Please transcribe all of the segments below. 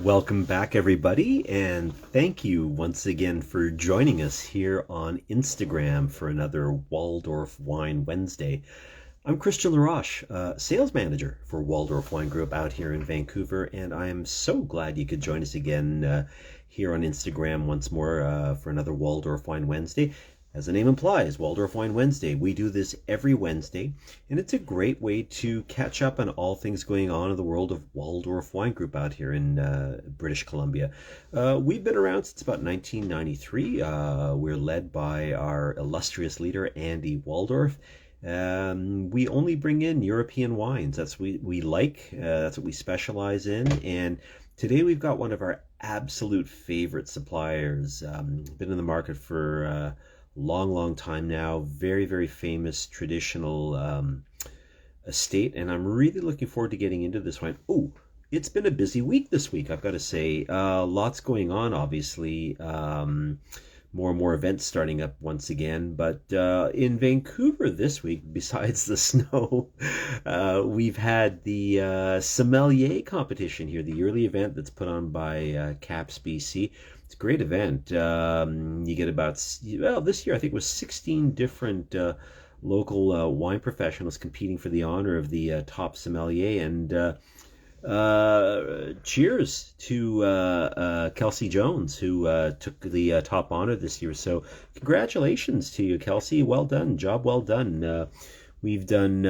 Welcome back, everybody, and thank you once again for joining us here on Instagram for another Waldorf Wine Wednesday. I'm Christian LaRoche, sales manager for Waldorf Wine Group out here in Vancouver, and I am so glad you could join us again here on Instagram once more for another Waldorf Wine Wednesday. As the name implies, Waldorf Wine Wednesday. We do this every Wednesday, and it's a great way to catch up on all things going on in the world of Waldorf Wine Group out here in British Columbia. We've been around since about 1993. We're led by our illustrious leader, Andy Waldorf. We only bring in European wines. That's what we like. That's what we specialize in. And today we've got one of our absolute favorite suppliers. Been in the market for long time now. Very, very famous traditional estate, and I'm really looking forward to getting into this wine. Oh, it's been a busy week this week, I've got to say. Lots going on, obviously. More and more events starting up once again. But in Vancouver this week, besides the snow, we've had the sommelier competition here, the yearly event that's put on by CAPS BC. It's a great event. You get about, well, this year I think it was 16 different local wine professionals competing for the honor of the top sommelier. And cheers to Kelsey Jones, who took the top honor this year. So congratulations to you, Kelsey. Well done. Job well done. We've done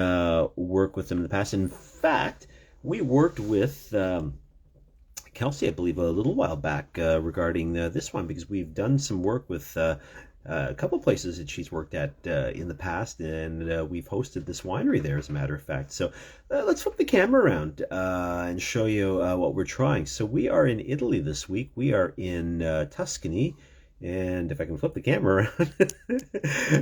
work with them in the past. In fact, we worked with Kelsey, I believe, a little while back regarding this one, because we've done some work with a couple places that she's worked at in the past, and we've hosted this winery there, as a matter of fact. So let's flip the camera around and show you what we're trying. So we are in Italy this week. We are in Tuscany. And if I can flip the camera around,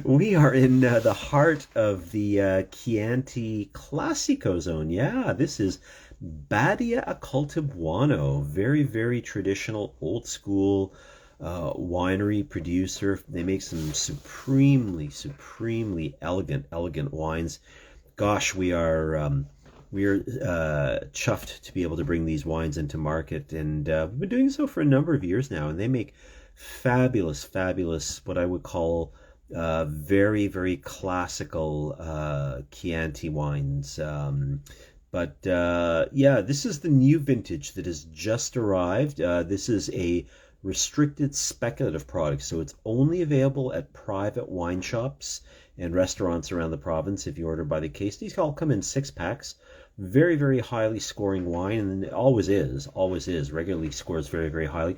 we are in the heart of the Chianti Classico zone. Yeah, this is Badia a Coltibuono. Very, very traditional, old school winery producer. They make some supremely elegant wines. Gosh, we are chuffed to be able to bring these wines into market, and we've been doing so for a number of years now. And they make fabulous, what I would call very classical Chianti wines. But yeah, this is the new vintage that has just arrived. This is a restricted speculative product, so it's only available at private wine shops and restaurants around the province if you order by the case. These all come in 6-packs. Very highly scoring wine, and it always is, regularly scores very highly.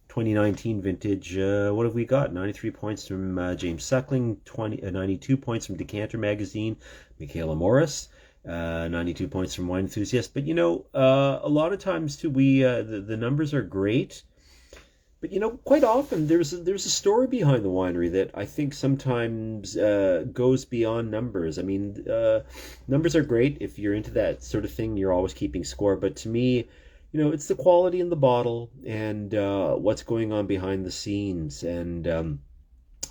2019 vintage, what have we got? 93 points from James Suckling, 92 points from Decanter Magazine, Michaela Morris, 92 points from Wine Enthusiast. But a lot of times too, the numbers are great, but quite often there's a story behind the winery that I think sometimes goes beyond numbers. I mean, numbers are great if you're into that sort of thing. You're always keeping score, but to me, it's the quality in the bottle and what's going on behind the scenes. And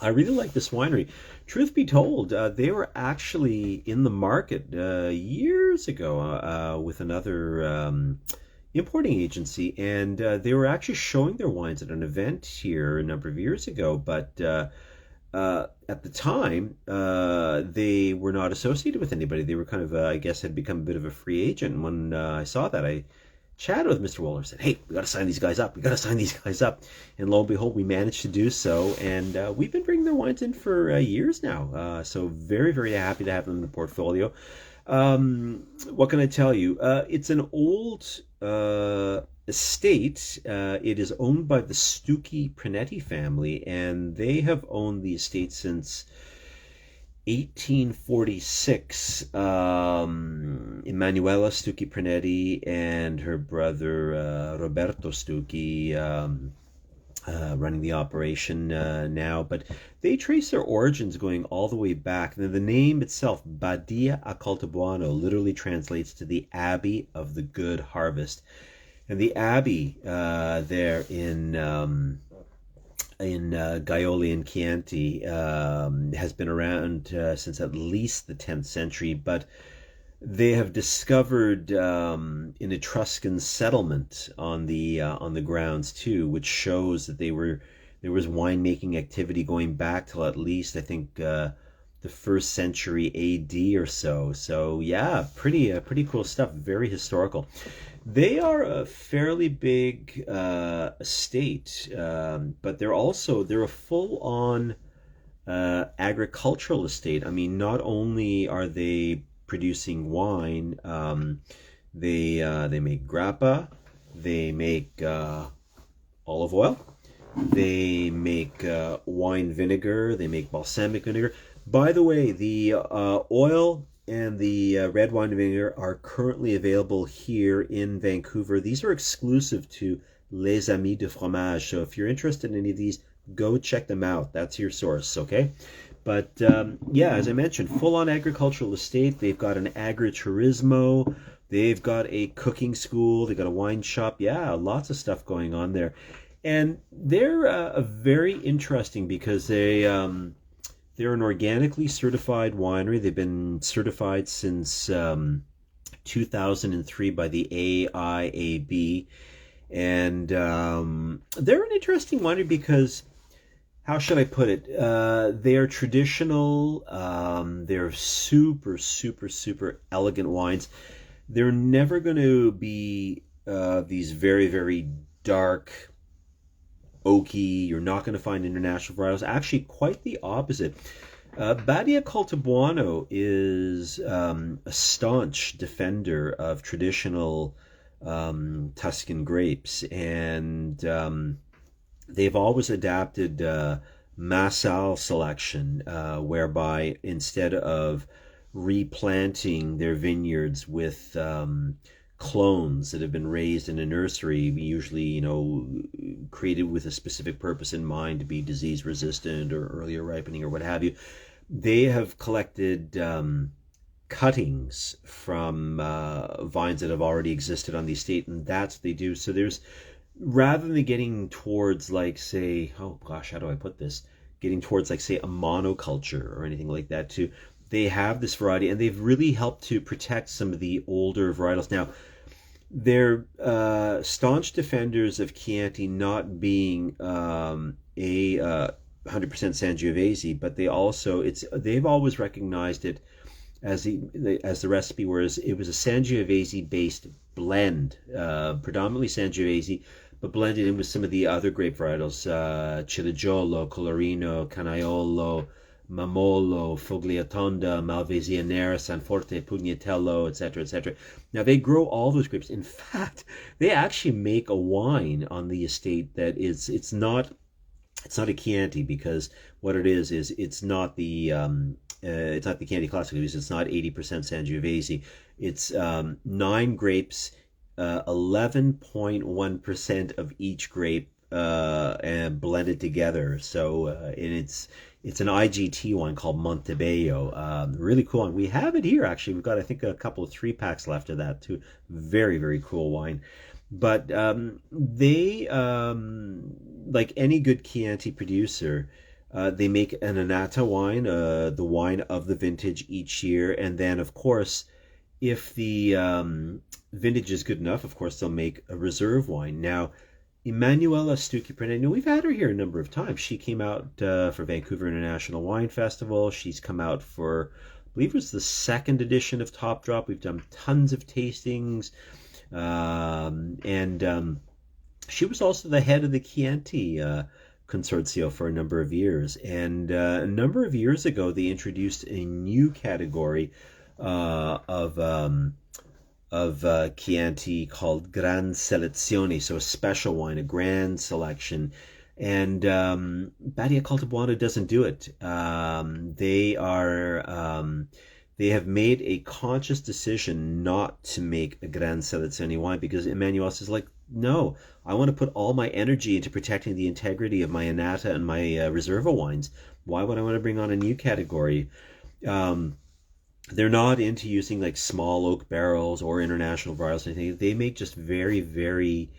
I really like this winery. Truth be told, they were actually in the market years ago with another importing agency, and they were actually showing their wines at an event here a number of years ago. But at the time, they were not associated with anybody. They were kind of, I guess, had become a bit of a free agent. When I saw that, I chatted with Mr. Waller, said, "Hey, we got to sign these guys up. And lo and behold, we managed to do so. And we've been bringing their wines in for years now. So very happy to have them in the portfolio. What can I tell you? It's an old estate. It is owned by the Stucchi Prinetti family, and they have owned the estate since 1846. Emanuela Stucchi Prinetti and her brother Roberto Stucchi running the operation now, but they trace their origins going all the way back. And the name itself, Badia a Coltibuono, literally translates to the Abbey of the Good Harvest. And the abbey there in Gaiole in Chianti has been around since at least the 10th century. But They have discovered an Etruscan settlement on the grounds too, which shows that there was winemaking activity going back till at least I think the first century AD or so. So yeah, pretty cool stuff. Very historical. They are a fairly big estate, but they're a full on agricultural estate. I mean, not only are they producing wine, they make grappa, they make olive oil, they make wine vinegar, they make balsamic vinegar. By the way, the oil and the red wine vinegar are currently available here in Vancouver. These are exclusive to Les Amis de Fromage. So if you're interested in any of these, go check them out. That's your source, okay? But yeah, as I mentioned, full-on agricultural estate. They've got an agriturismo. They've got a cooking school. They've got a wine shop. Yeah, lots of stuff going on there. And they're a very interesting because they're an organically certified winery. They've been certified since 2003 by the AIAB. And they're an interesting winery because how should I put it? They're traditional. They're super, super, super elegant wines. They're never going to be these very, very dark, oaky. You're not going to find international varietals. Actually, quite the opposite. Badia Coltibuono is a staunch defender of traditional Tuscan grapes, and they've always adapted Massal selection, whereby instead of replanting their vineyards with clones that have been raised in a nursery, usually, created with a specific purpose in mind to be disease resistant or earlier ripening or what have you, they have collected cuttings from vines that have already existed on the estate, and that's what they do. So there's rather than getting towards like say, oh gosh, how do I put this? Getting towards like say a monoculture or anything like that too. They have this variety and they've really helped to protect some of the older varietals. Now, they're staunch defenders of Chianti not being a 100% Sangiovese, but they've always recognized it as the recipe, whereas it was a Sangiovese based blend, predominantly Sangiovese, but blended in with some of the other grape varietals, Ciligiolo, Colorino, Canaiolo, Mamolo, Fogliatonda, Malvasia Nera, Sanforte, Pugnatello, etc., etc. Now they grow all those grapes. In fact, they actually make a wine on the estate that it's not a Chianti, because what it is it's not the Chianti Classico because it's not 80% Sangiovese. It's 9 grapes, 11.1% of each grape, and blended together. So and it's an IGT wine called Montebello. Really cool one. We have it here actually. We've got I think a couple of 3 packs left of that too. Very very cool wine. But they like any good Chianti producer. They make an annata wine, the wine of the vintage each year, and then of course, if the vintage is good enough, of course they'll make a reserve wine. Now, Emanuela Stucchi Prinetti, we've had her here a number of times. She came out for Vancouver International Wine Festival. She's come out for, I believe it was the second edition of Top Drop. We've done tons of tastings, and she was also the head of the Chianti Consortio for a number of years. And a number of years ago, they introduced a new category of Chianti called Gran Selezione, so a special wine, a grand selection. And Badia Coltibuono doesn't do it. They have made a conscious decision not to make a Gran Selezione wine because Emanuel is like, no, I want to put all my energy into protecting the integrity of my Annata and my Reserva wines. Why would I want to bring on a new category? They're not into using like small oak barrels or international varietals or anything. They make just very, very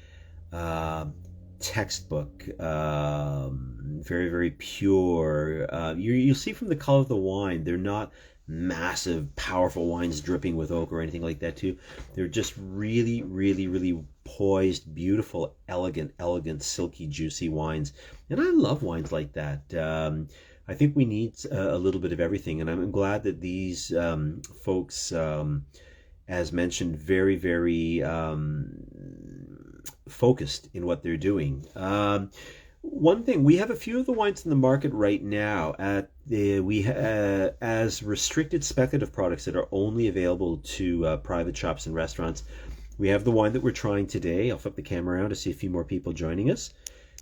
textbook, very, very pure. You'll see from the color of the wine, they're not massive, powerful wines dripping with oak or anything like that too. They're just really, really, really poised, beautiful, elegant, silky, juicy wines. And I love wines like that. I think we need a little bit of everything, and I'm glad that these folks, as mentioned, very, very focused in what they're doing. One thing, we have a few of the wines in the market right now as restricted speculative products that are only available to private shops and restaurants. We have the wine that we're trying today. I'll flip the camera around to see a few more people joining us,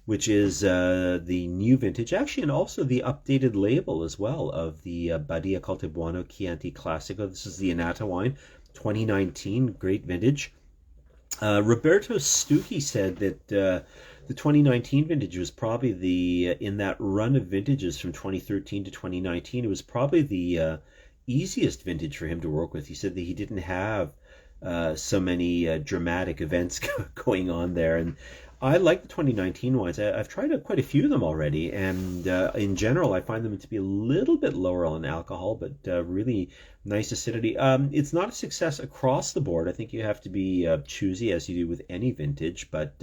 which is the new vintage, actually, and also the updated label as well of the Badia Coltibuono Chianti Classico. This is the Annata wine, 2019, great vintage. Roberto Stucchi said that the 2019 vintage was probably in that run of vintages from 2013 to 2019, it was probably the easiest vintage for him to work with. He said that he didn't have so many dramatic events going on there. And I like the 2019 wines. I've tried quite a few of them already, and in general, I find them to be a little bit lower on alcohol, but really nice acidity. It's not a success across the board. I think you have to be choosy, as you do with any vintage, but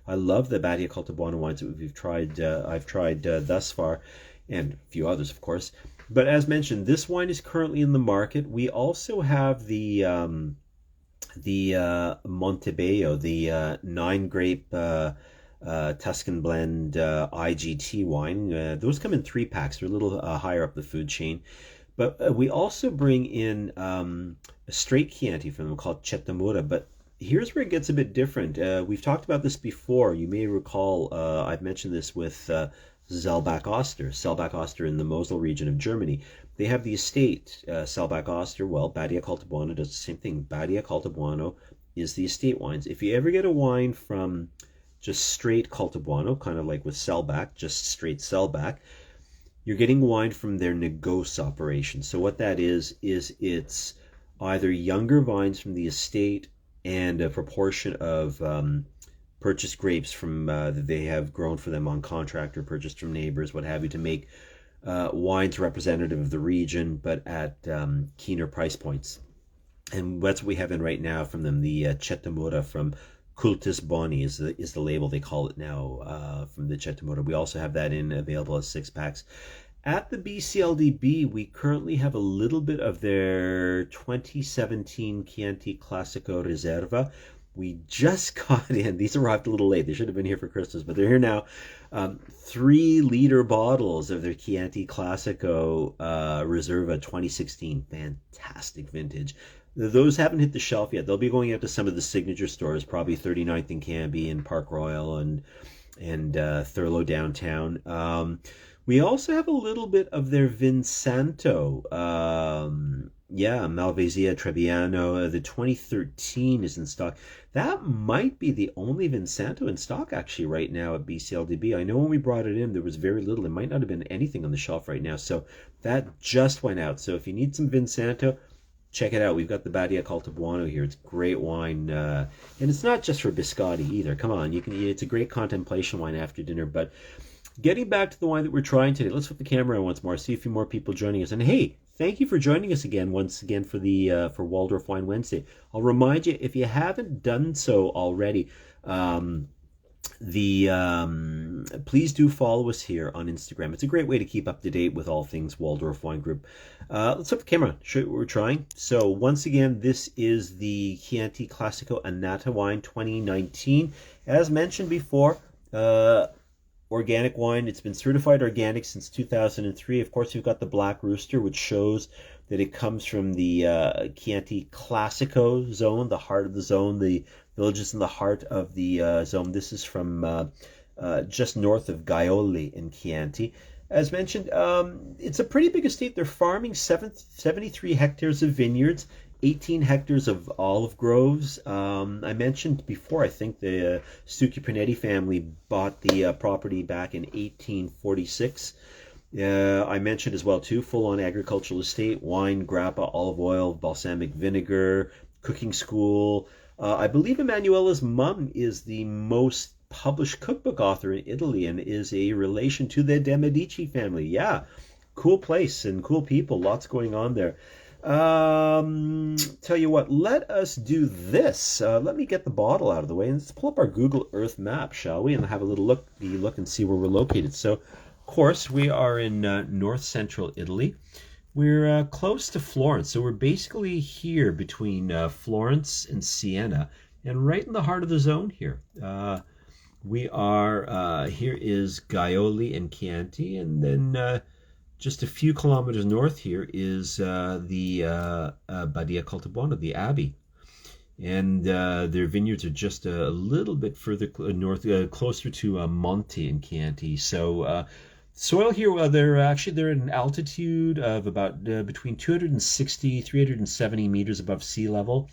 I love the Badia Coltibuono wines that I've tried thus far, and a few others, of course. But as mentioned, this wine is currently in the market. We also have the Montebello, the 9-grape Tuscan blend IGT wine. Those come in 3-packs. They're a little higher up the food chain. But we also bring in a straight Chianti from them called Cettamura. But here's where it gets a bit different. We've talked about this before. You may recall I've mentioned this with Selbach-Oster in the Mosel region of Germany. They have the estate, Selbach-Oster. Well, Badia Coltibuono does the same thing. Badia Coltibuono is the estate wines. If you ever get a wine from just straight Coltibuono, kind of like with Selbach, just straight Selbach, you're getting wine from their Negos operation. So what that is it's either younger vines from the estate and a proportion of purchased grapes from that they have grown for them on contract or purchased from neighbors, what have you, to make wines representative of the region, but at keener price points. And that's what we have in right now from them. The Cettamura from Cultus Boni is the label they call it now from the Cettamura. We also have that available as 6-packs. At the BCLDB, we currently have a little bit of their 2017 Chianti Classico Riserva. We just got in. These arrived a little late. They should have been here for Christmas, but they're here now. 3-liter bottles of their Chianti Classico Riserva 2016. Fantastic vintage. Those haven't hit the shelf yet. They'll be going out to some of the signature stores, probably 39th and Cambie and Park Royal and Thurlow downtown. We also have a little bit of their Vinsanto. Malvasia Trebbiano. The 2013 is in stock. That might be the only Vinsanto in stock actually right now at BCLDB. I know when we brought it in, there was very little. It might not have been anything on the shelf right now. So that just went out. So if you need some Vinsanto, check it out. We've got the Badia Coltibuono here. It's great wine. And it's not just for biscotti either. Come on, it's a great contemplation wine after dinner. But getting back to the wine that we're trying today, let's flip the camera on once more, see a few more people joining us. And hey, thank you for joining us once again for the for Waldorf Wine Wednesday. I'll remind you, if you haven't done so already, please do follow us here on Instagram. It's a great way to keep up to date with all things Waldorf Wine Group. Let's flip the camera, show you what we're trying. So once again, this is the Chianti Classico Annata wine 2019. As mentioned before, organic wine. It's been certified organic since 2003. Of course, we've got the Black Rooster, which shows that it comes from the Chianti Classico zone, the heart of the zone, the villages in the heart of the zone. This is from just north of Gaiole in Chianti. As mentioned, it's a pretty big estate. They're farming 73 hectares of vineyards, 18 hectares of olive groves. I mentioned before, I think the Stucchi Prinetti family bought the property back in 1846. I mentioned as well, too, full-on agricultural estate, wine, grappa, olive oil, balsamic vinegar, cooking school. I believe Emanuela's mom is the most published cookbook author in Italy and is a relation to the De Medici family. Yeah, cool place and cool people. Lots going on there. Tell you what, let us do this. Let me get the bottle out of the way and let's pull up our Google Earth map, shall we? And have a little look and see where we're located. So, of course, we are in north central Italy. We're close to Florence, so we're basically here between Florence and Siena, and right in the heart of the zone here. We are, here is Gaiole and Chianti, and then just a few kilometers north here is the Badia Coltibuono, the Abbey. And their vineyards are just a little bit further north, closer to Monte and Chianti. So soil here, they're at an altitude of about between 260, 370 meters above sea level.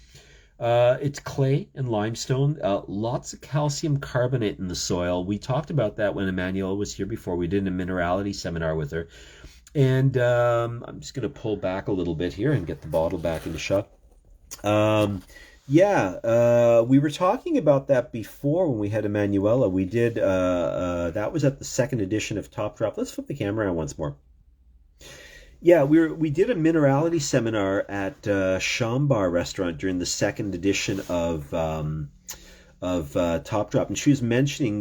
It's clay and limestone, lots of calcium carbonate in the soil. We talked about that when Emanuela was here before. We did a minerality seminar with her. And I'm just going to pull back a little bit here and get the bottle back into shot. We were talking about that before when we had Emanuela. We did, that was at the second edition of Top Drop. Let's flip the camera on once more. Yeah, we did a minerality seminar at Chambar restaurant during the second edition of Top Drop, and she was mentioning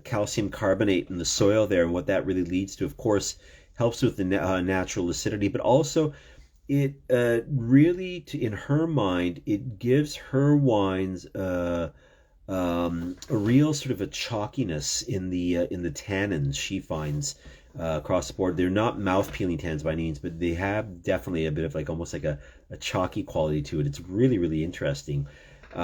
calcium carbonate in the soil there and what that really leads to. Of course, helps with the natural acidity, but also it really, in her mind, it gives her wines a real sort of a chalkiness in the tannins she finds. Across the board, they're not mouth-peeling tannins by any means, but they have definitely a bit of almost like a chalky quality to it. It's really, really interesting. We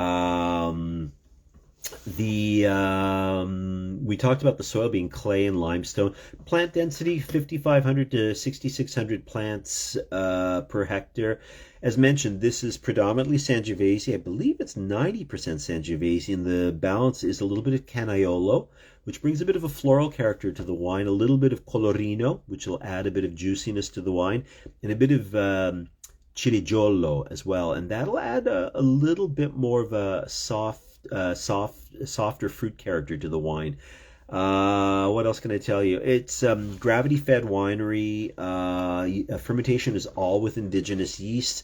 talked about the soil being clay and limestone. Plant density 5,500 to 6,600 plants per hectare. As mentioned, this is predominantly Sangiovese. I believe it's 90% Sangiovese, and the balance is a little bit of Canaiolo, which brings a bit of a floral character to the wine, a little bit of Colorino, which will add a bit of juiciness to the wine, and a bit of Ciligiolo as well. And that'll add a little bit more of a softer fruit character to the wine. What else can I tell you? It's gravity-fed winery. Fermentation is all with indigenous yeast.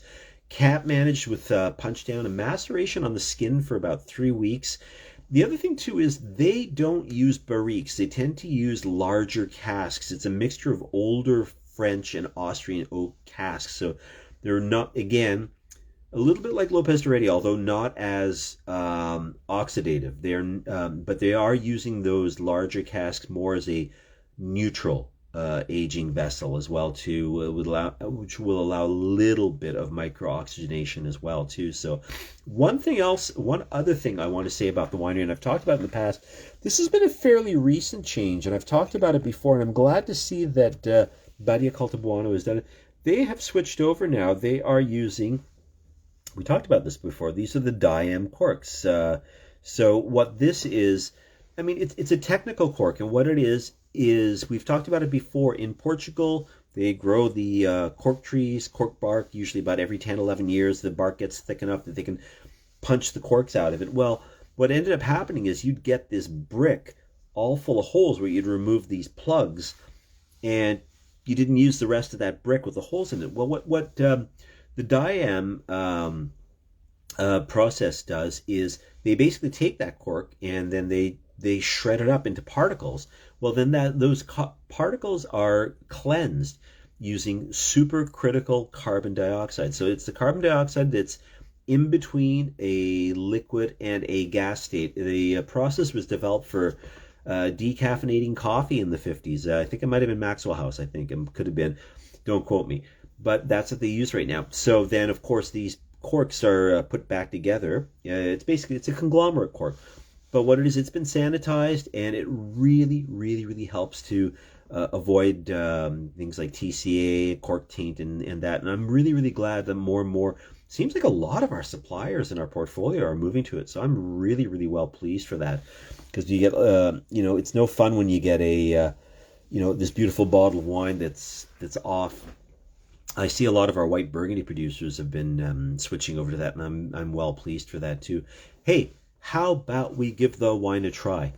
Cap managed with punch down and maceration on the skin for about 3 weeks. The other thing too is they don't use barriques. They tend to use larger casks. It's a mixture of older French and Austrian oak casks. So they're not, again, a little bit like Lopez Duretti, although not as oxidative. But they are using those larger casks more as a neutral aging vessel as well too, which will allow a little bit of micro-oxygenation as well too. So one other thing I want to say about the winery, and I've talked about it in the past, this has been a fairly recent change, and I've talked about it before, and I'm glad to see that Badia Coltibuono has done it. They have switched over now. They are using, we talked about this before, these are the Diam corks. So what this is, I mean, it's a technical cork, and what it is we've talked about it before. In Portugal, they grow the cork trees, cork bark, usually about every 10, 11 years. The bark gets thick enough that they can punch the corks out of it. Well, what ended up happening is you'd get this brick all full of holes where you'd remove these plugs, and you didn't use the rest of that brick with the holes in it. Well, what the Diam process does is they basically take that cork and then they shred it up into particles. Well, then those particles are cleansed using supercritical carbon dioxide. So it's the carbon dioxide that's in between a liquid and a gas state. The process was developed for decaffeinating coffee in the 50s. I think it might have been Maxwell House. I think it could have been. Don't quote me. But that's what they use right now. So then, of course, these corks are put back together. It's a conglomerate cork. But what it is, it's been sanitized, and it really, really, really helps to avoid things like TCA, cork taint, and that. And I'm really, really glad that more and more, seems like a lot of our suppliers in our portfolio are moving to it. So I'm really, really well pleased for that, because you get, it's no fun when you get this beautiful bottle of wine that's off. I see a lot of our white Burgundy producers have been switching over to that, and I'm well pleased for that too. Hey, how about we give the wine a try?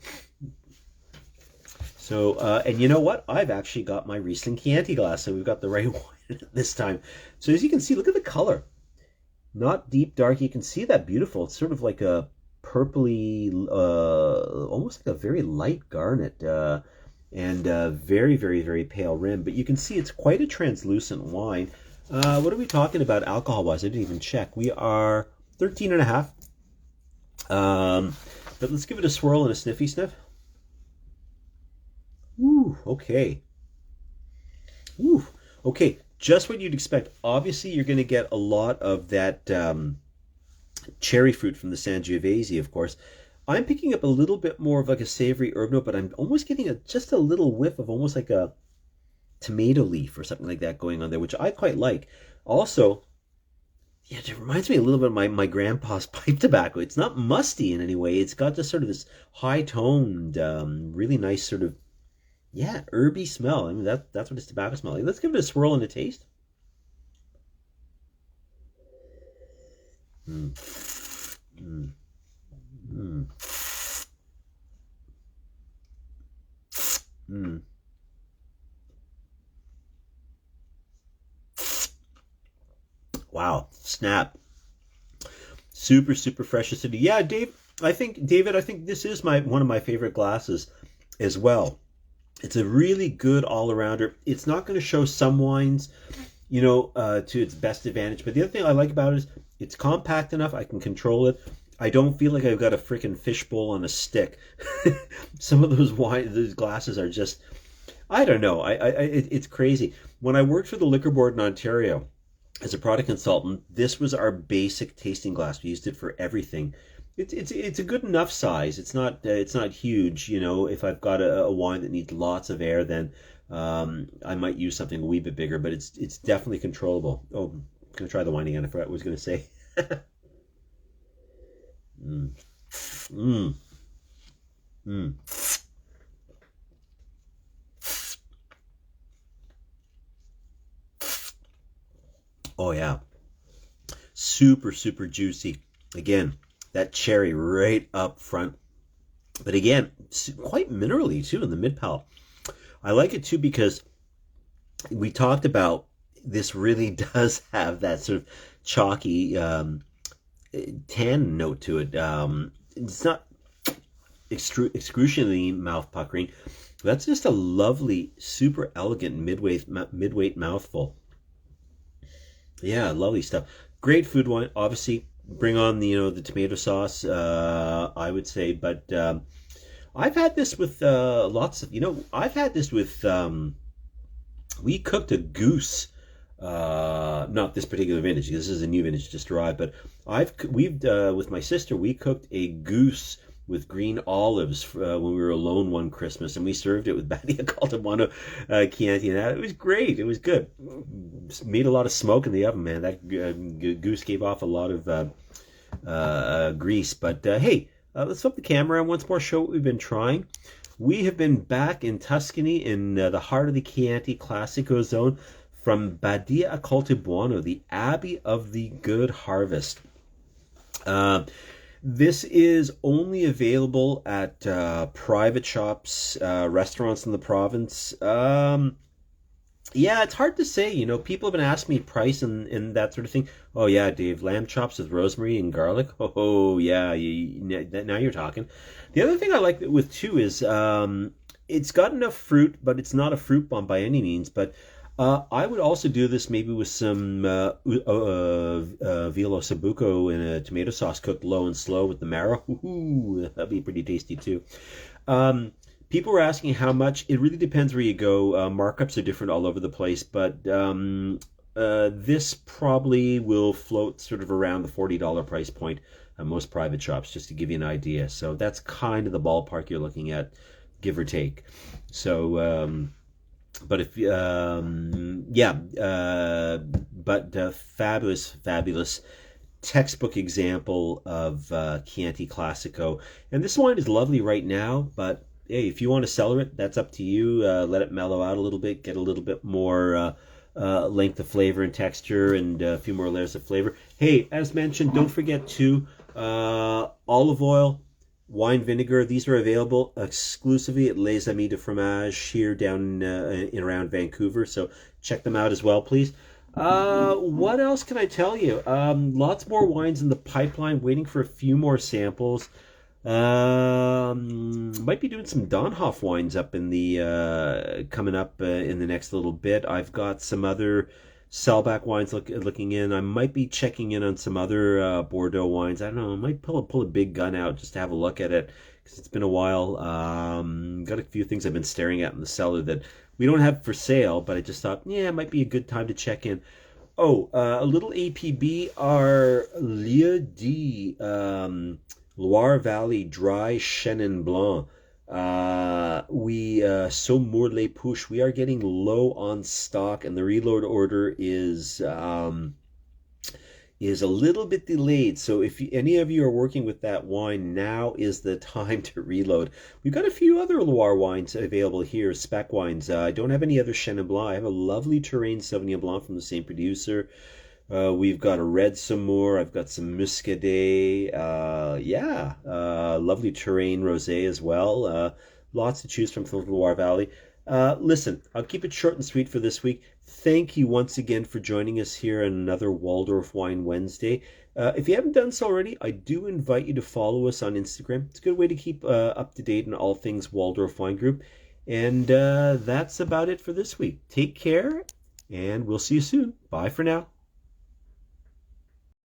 So, and you know what? I've actually got my Riesling Chianti glass, so we've got the right one this time. So as you can see, look at the color. Not deep dark. You can see that beautiful. It's sort of like a purpley, almost like a very light garnet, and very, very, very pale rim. But you can see it's quite a translucent wine. What are we talking about alcohol-wise? I didn't even check. We are 13 and a half. But let's give it a swirl and a sniffy sniff. Ooh, okay. Ooh, okay. Just what you'd expect. Obviously, you're going to get a lot of that cherry fruit from the Sangiovese, of course. I'm picking up a little bit more of like a savory herb note, but I'm almost getting just a little whiff of almost like a tomato leaf or something like that going on there, which I quite like. Also, yeah, it reminds me a little bit of my grandpa's pipe tobacco. It's not musty in any way. It's got just sort of this high-toned, really nice sort of, yeah, herby smell. I mean, that's what his tobacco smells like. Let's give it a swirl and a taste. Mm. Mm. Mm. Mm. Wow, snap. Super, super fresh acidity. Yeah, David, I think this is my one of my favorite glasses as well. It's a really good all-arounder. It's not going to show some wines, to its best advantage. But the other thing I like about it is it's compact enough. I can control it. I don't feel like I've got a freaking fishbowl on a stick. Some of those glasses are just, I don't know. It's crazy. When I worked for the liquor board in Ontario as a product consultant, this was our basic tasting glass. We used it for everything. It's a good enough size. It's not huge. If I've got a wine that needs lots of air, then I might use something a wee bit bigger. But it's definitely controllable. Oh, I'm gonna try the wine again. I forgot what I was gonna say. mm. Mm. Mm. Oh yeah, super super juicy. Again, that cherry right up front. But again, quite minerally too in the mid palate. I like it too because we talked about this really does have that sort of chalky tan note to it. It's not excruciatingly mouth puckering. That's just a lovely, super elegant midweight mouthful. Yeah, lovely stuff. Great food wine. Obviously, bring on the tomato sauce. I would say, but I've had this with lots of. I've had this with. We cooked a goose. Not this particular vintage. This is a new vintage just arrived, but we've with my sister we cooked a goose with green olives when we were alone one Christmas, and we served it with Badia Coltibuono Chianti, and it was great. It was good. Made a lot of smoke in the oven, man. That goose gave off a lot of grease. But hey, let's flip the camera and once more show what we've been trying. We have been back in Tuscany in the heart of the Chianti Classico zone from Badia a Coltibuono, the Abbey of the Good Harvest. This is only available at private shops, restaurants in the province. Yeah, it's hard to say. People have been asking me price and that sort of thing. Oh yeah, Dave, lamb chops with rosemary and garlic. Oh yeah, now you're talking. The other thing I like with too is it's got enough fruit, but it's not a fruit bomb by any means. But I would also do this maybe with some velo sabuco in a tomato sauce cooked low and slow with the marrow. Ooh, that'd be pretty tasty too. People were asking how much. It really depends where you go. Markups are different all over the place, but this probably will float sort of around the $40 price point at most private shops, just to give you an idea. So that's kind of the ballpark you're looking at, give or take. So, but if fabulous, fabulous textbook example of Chianti Classico, and this wine is lovely right now, but hey, if you want to cellar it, that's up to you. Let it mellow out a little bit, get a little bit more length of flavor and texture, and a few more layers of flavor. Hey, as mentioned, don't forget to olive oil, wine vinegar. These are available exclusively at Les Amis de Fromage here down in around Vancouver. So check them out as well, please. What else can I tell you? Lots more wines in the pipeline, waiting for a few more samples. Might be doing some Donhoff wines up in the coming up in the next little bit. I've got some other Sellback wines looking in. I might be checking in on some other Bordeaux wines. I don't know. I might pull a big gun out just to have a look at it because it's been a while. Got a few things I've been staring at in the cellar that we don't have for sale, but I just thought, yeah, it might be a good time to check in. Oh, a little APB, our Lieu D Loire Valley Dry Chenin Blanc. We Saumur les Pouches. We are getting low on stock, and the reload order is a little bit delayed. So if any of you are working with that wine, now is the time to reload. We've got a few other Loire wines available here, Spec wines. I don't have any other Chenin Blanc. I have a lovely Touraine Sauvignon Blanc from the same producer. We've got a red Saumur. I've got some Muscadet. Lovely Touraine Rosé as well. Lots to choose from the Loire Valley. Listen, I'll keep it short and sweet for this week. Thank you once again for joining us here on another Waldorf Wine Wednesday. If you haven't done so already, I do invite you to follow us on Instagram. It's a good way to keep up to date on all things Waldorf Wine Group. And that's about it for this week. Take care, and we'll see you soon. Bye for now.